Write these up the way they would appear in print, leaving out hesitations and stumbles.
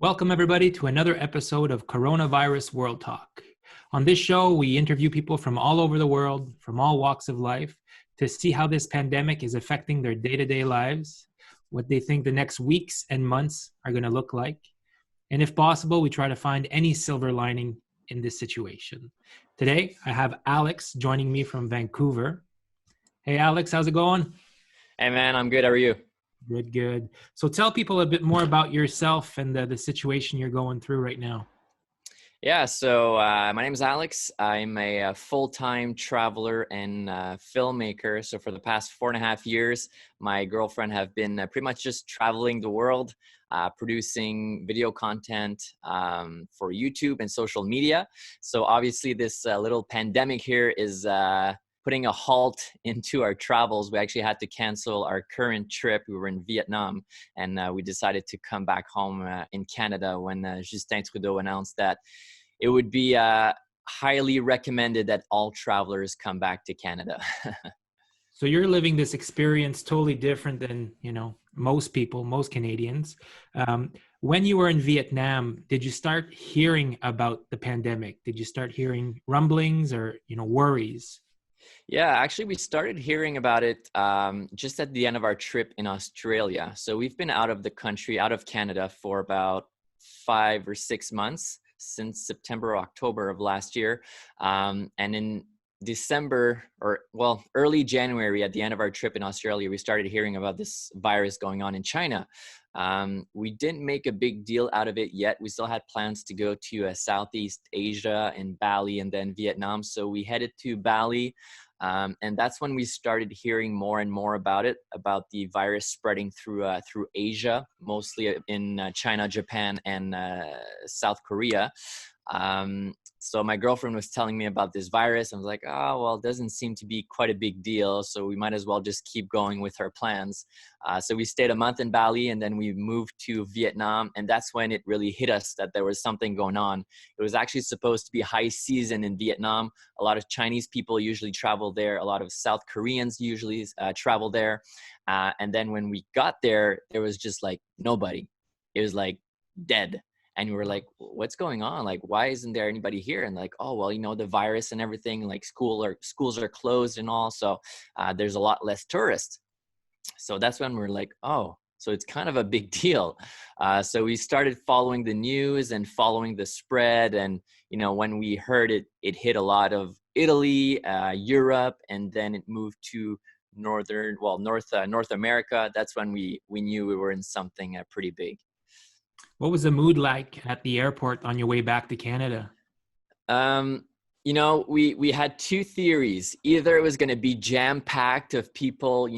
Welcome, everybody, to another episode of Coronavirus World Talk. On this show, we interview people from all over the world, from all walks of life, to see how this pandemic is affecting their day-to-day lives, what they think the next weeks and months are going to look like. And if possible, we try to find any silver lining in this situation. Today, I have Alex joining me from Vancouver. Hey, Alex, how's it going? Hey, man, I'm good. How are you? Good. So tell people a bit more about yourself and the situation you're going through right now. Yeah, so my name is Alex. I'm a full-time traveler and filmmaker. So for the past 4.5 years, my girlfriend have been pretty much just traveling the world, producing video content for YouTube and social media. So obviously this little pandemic here is putting a halt into our travels. We actually had to cancel our current trip. We were in Vietnam, and we decided to come back home in Canada when Justin Trudeau announced that it would be highly recommended that all travelers come back to Canada. So you're living this experience totally different than, most people, most Canadians. When you were in Vietnam, did you start hearing about the pandemic? Did you start hearing rumblings or, worries? Yeah, actually, we started hearing about it just at the end of our trip in Australia. So we've been out of the country, out of Canada for about 5 or 6 months since September or October of last year. And in December early January at the end of our trip in Australia, we started hearing about this virus going on in China. We didn't make a big deal out of it yet. We still had plans to go to Southeast Asia and Bali and then Vietnam. So we headed to Bali. And that's when we started hearing more and more about it, about the virus spreading through Asia, mostly in China, Japan, and South Korea. So my girlfriend was telling me about this virus. I was like, oh, well, it doesn't seem to be quite a big deal. So we might as well just keep going with our plans. So we stayed a month in Bali and then we moved to Vietnam. And that's when it really hit us that there was something going on. It was actually supposed to be high season in Vietnam. A lot of Chinese people usually travel there. A lot of South Koreans usually travel there. And then when we got there, there was just like nobody. It was like dead. And we were like, what's going on? Like, why isn't there anybody here? And like, oh, well, the virus and everything, like schools are closed and all. So there's a lot less tourists. So that's when we're like, oh, so it's kind of a big deal. So we started following the news and following the spread. And, when we heard it, it hit a lot of Italy, Europe, and then it moved to North America. That's when we knew we were in something pretty big. What was the mood like at the airport on your way back to Canada? We had two theories. Either it was going to be jam-packed of people,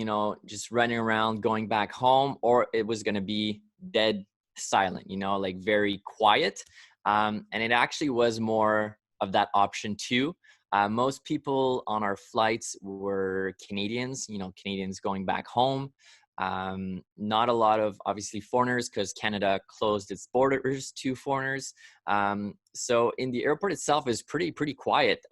just running around, going back home, or it was going to be dead silent, like very quiet. And it actually was more of that option too. Most people on our flights were Canadians, Canadians going back home. Not a lot of obviously foreigners because Canada closed its borders to foreigners. So in the airport itself is pretty quiet.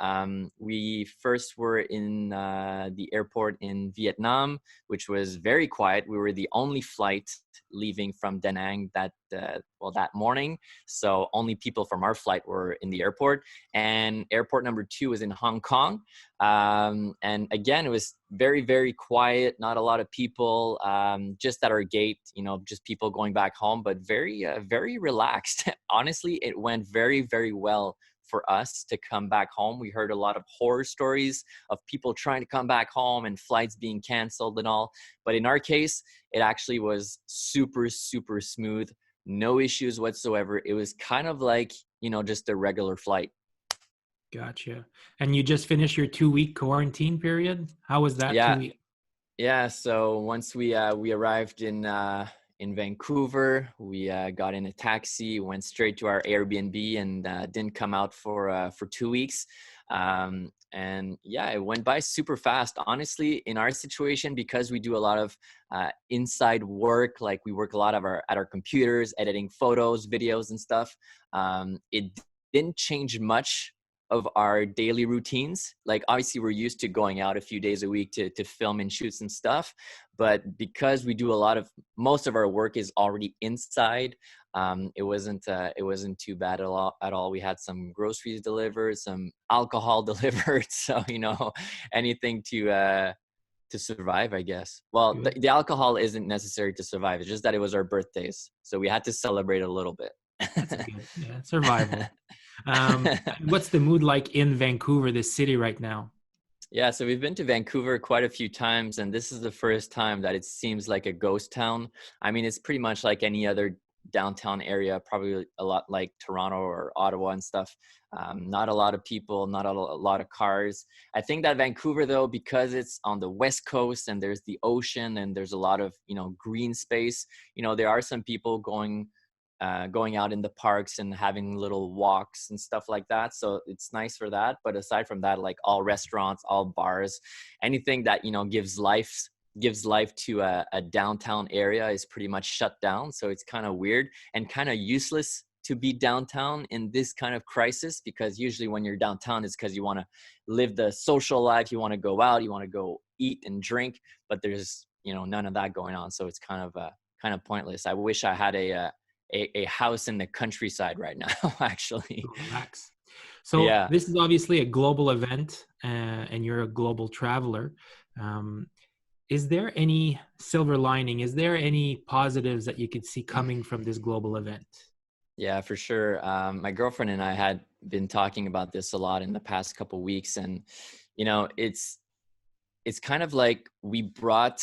We first were in the airport in Vietnam, which was very quiet. We were the only flight leaving from Da Nang that morning. So only people from our flight were in the airport. And airport number 2 was in Hong Kong. And again, it was very, very quiet. Not a lot of people, just at our gate, just people going back home, but very, very relaxed. Honestly, it went very, very well for us to come back home. We heard a lot of horror stories of people trying to come back home and flights being canceled and all. But in our case, it actually was super, super smooth. No issues whatsoever. It was kind of like, just a regular flight. Gotcha. And you just finished your 2-week quarantine period? How was that 2 weeks? Yeah. So once we arrived in Vancouver, we got in a taxi, went straight to our Airbnb, and didn't come out for 2 weeks. And yeah, it went by super fast. Honestly, in our situation, because we do a lot of inside work, like we work a lot at our computers, editing photos, videos, and stuff. It didn't change much of our daily routines. Like obviously we're used to going out a few days a week to film and shoot some stuff, but because we do most of our work is already inside, It wasn't too bad at all. We had some groceries delivered, some alcohol delivered, so anything to survive, I guess. Well, Good. the alcohol isn't necessary to survive. It's just that it was our birthdays, so we had to celebrate a little bit. That's good. Yeah, survival. What's the mood like in Vancouver, this city right now? Yeah, so we've been to Vancouver quite a few times, and this is the first time that it seems like a ghost town. I mean, it's pretty much like any other downtown area, probably a lot like Toronto or Ottawa and stuff. Not a lot of people, not a lot of cars. I think that Vancouver, though, because it's on the west coast and there's the ocean and there's a lot of green space, there are some people going out in the parks and having little walks and stuff like that. So it's nice for that. But aside from that, like all restaurants, all bars, anything that, gives life to a downtown area is pretty much shut down. So it's kind of weird and kind of useless to be downtown in this kind of crisis, because usually when you're downtown it's because you want to live the social life, you want to go out, you want to go eat and drink, but there's none of that going on. So it's kind of pointless. I wish I had a house in the countryside right now, actually. Relax. So Yeah. this is obviously a global event, and you're a global traveler. Is there any silver lining? Is there any positives that you could see coming from this global event? Yeah, for sure. My girlfriend and I had been talking about this a lot in the past couple of weeks, and it's kind of like we brought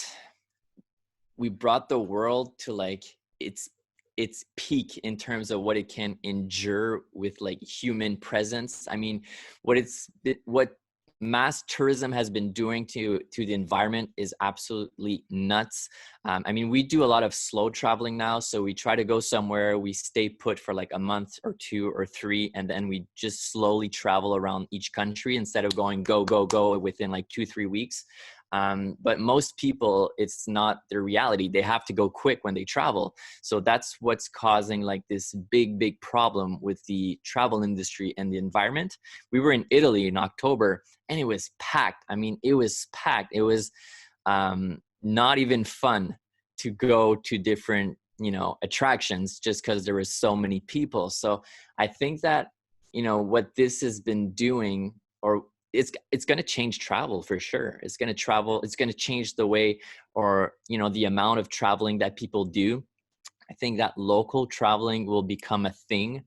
the world to like its peak in terms of what it can endure with like human presence. I mean, what mass tourism has been doing to the environment is absolutely nuts. I mean, we do a lot of slow traveling now. So we try to go somewhere, we stay put for like a month or 2 or 3, and then we just slowly travel around each country instead of going go within like 2-3 weeks. But most people, it's not their reality. They have to go quick when they travel. So that's what's causing like this big problem with the travel industry and the environment. We were in Italy in October and it was packed. I mean, it was packed. It was not even fun to go to different, attractions just because there were so many people. So I think that, what this has been doing, or it's going to change travel for sure. It's going to change the way, or the amount of traveling that people do. I think that local traveling will become a thing.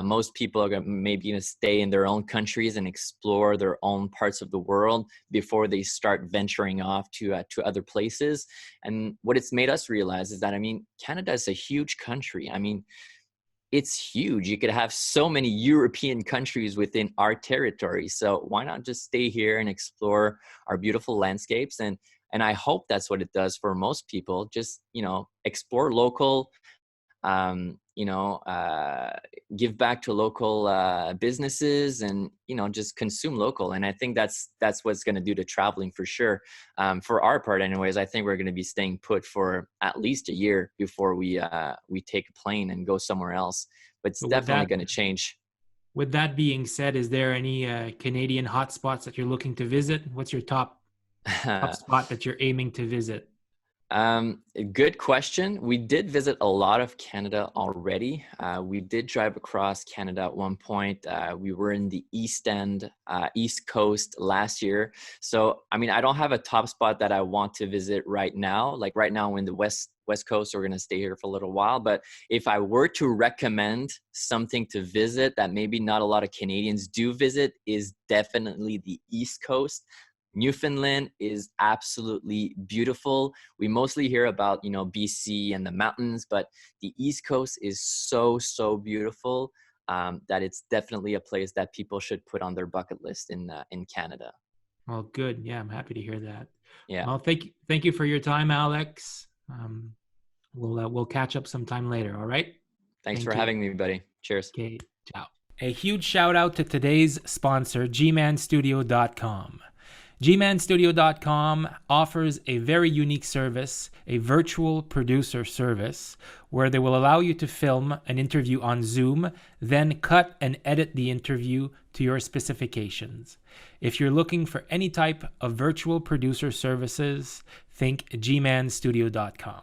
Most people are maybe going to stay in their own countries and explore their own parts of the world before they start venturing off to other places. And what it's made us realize is that, I mean, Canada is a huge country. I mean, it's huge. You could have so many European countries within our territory. So why not just stay here and explore our beautiful landscapes? And I hope that's what it does for most people. Just, explore local, give back to local businesses, and just consume local. And I think that's what's going to do to traveling for sure. For our part, anyways, I think we're going to be staying put for at least a year before we take a plane and go somewhere else. But it's definitely going to change. With that being said, is there any Canadian hotspots that you're looking to visit? What's your top spot that you're aiming to visit? Good question. We did visit a lot of Canada already. We did drive across Canada at one point. We were in the East End, East Coast last year. So, I mean, I don't have a top spot that I want to visit right now. Like right now, we're in the West Coast, we're going to stay here for a little while. But if I were to recommend something to visit that maybe not a lot of Canadians do visit, is definitely the East Coast. Newfoundland is absolutely beautiful. We mostly hear about, BC and the mountains, but the East Coast is so beautiful that it's definitely a place that people should put on their bucket list in Canada. Well, good. Yeah, I'm happy to hear that. Yeah. Well, thank you for your time, Alex. We'll catch up sometime later. All right. Thanks for having me, buddy. Cheers. Okay. Ciao. A huge shout out to today's sponsor, gmanstudio.com. gmanstudio.com offers a very unique service, a virtual producer service, where they will allow you to film an interview on Zoom, then cut and edit the interview to your specifications. If you're looking for any type of virtual producer services, think gmanstudio.com.